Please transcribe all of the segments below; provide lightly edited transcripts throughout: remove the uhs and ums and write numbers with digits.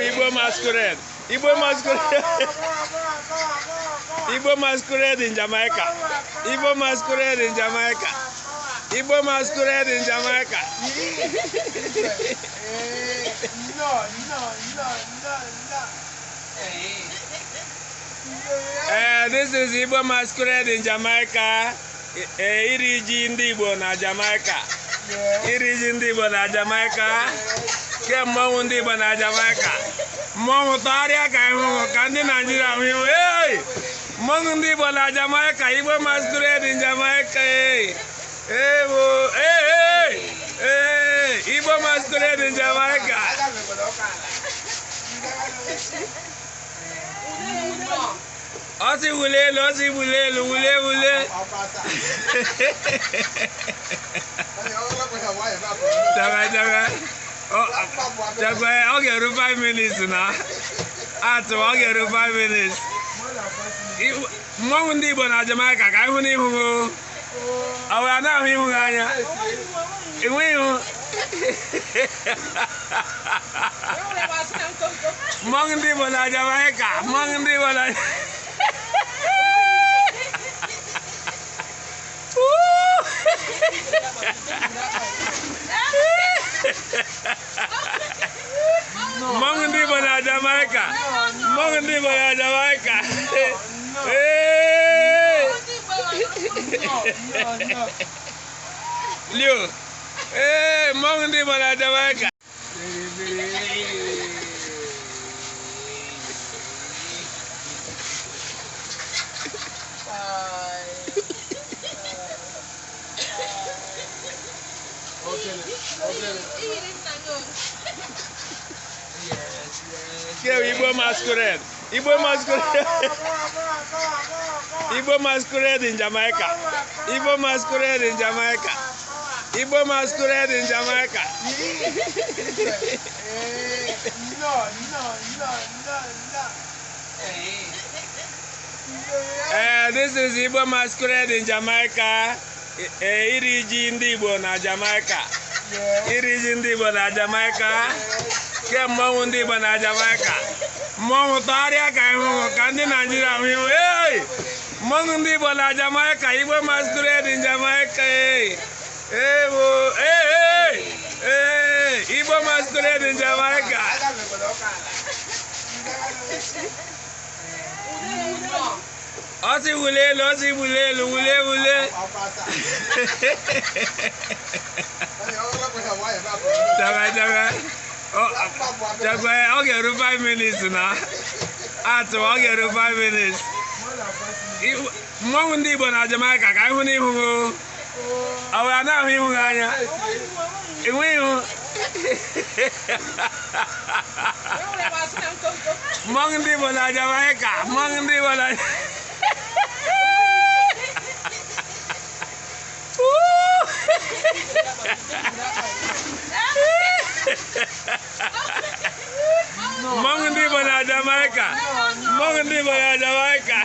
Igbo Masquerade. Igbo Masquerade. Igbo Masquerade in Jamaica. Igbo Masquerade in Jamaica. Igbo Masquerade in Jamaica. This is Igbo Masquerade in Jamaica. Iri ji ndị Igbo na Jamaica. Iri ji ndị Igbo na Jamaica. Ke mmọnwụ ndị Igbo na Jamaica. Mmọnwụ tọgharịa ka ịhụ ka ndị Naịjirịa hụ ihu. Mmọnwụ ndị Igbo na Jamaica. Igbo Masquerade in Jamaica. Igbo Masquerade in Jamaica. Oti wulelu, oti wulelu, wule. Jaga, I'll get 5 minutes now. I'll get 5 minutes. Mmọnwụ ndị Igbo na Jamaica ka ịhụ n'ihu m. Awa anaghị ihu anya. Enwe ihu. Mmọnwụ ndị Igbo na Jamaica, mmọnwụ ndị Igbo na Mmọnwụ ndị Igbo na Jamaica. Mmọnwụ ndị Igbo na Jamaica. Leo. Mmọnwụ ndị Igbo na Jamaica. Igbo Masquerade. Igbo Masquerade. Igbo Masquerade in Jamaica. Igbo Masquerade in Jamaica. Igbo Masquerade in Jamaica. This is Igbo Masquerade in Jamaica. Iri ji ndị Igbo na Jamaica. Iri ji ndị Igbo na Jamaica. Ke mmọnwụ ndị Igbo na Jamaica. Mmọnwụ tọgharịa ka ịhụ ka ndị Naịjirịa hụ ihu. Mmọnwụ ndị Igbo na Jamaica. Igbo Masquerade in Jamaica. Igbo Masquerade in Jamaica. Oti wulelu, oti wulelu, wule. Jaga, I'll get 5 minutes now. I'll get 5 minutes. Mmọnwụ ndị Igbo na Jamaica ka ịhụ n'ihu m. Awa anaghị ihu anya. Enwe ihu. Mmọnwụ ndị Igbo na Jamaica. Mmọnwụ ndị Igbo na Mmọnwụ ndị Igbo na Jamaica. Mmọnwụ ndị Igbo na Jamaica.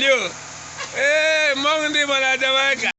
Leo. Mmọnwụ ndị Igbo na Jamaica.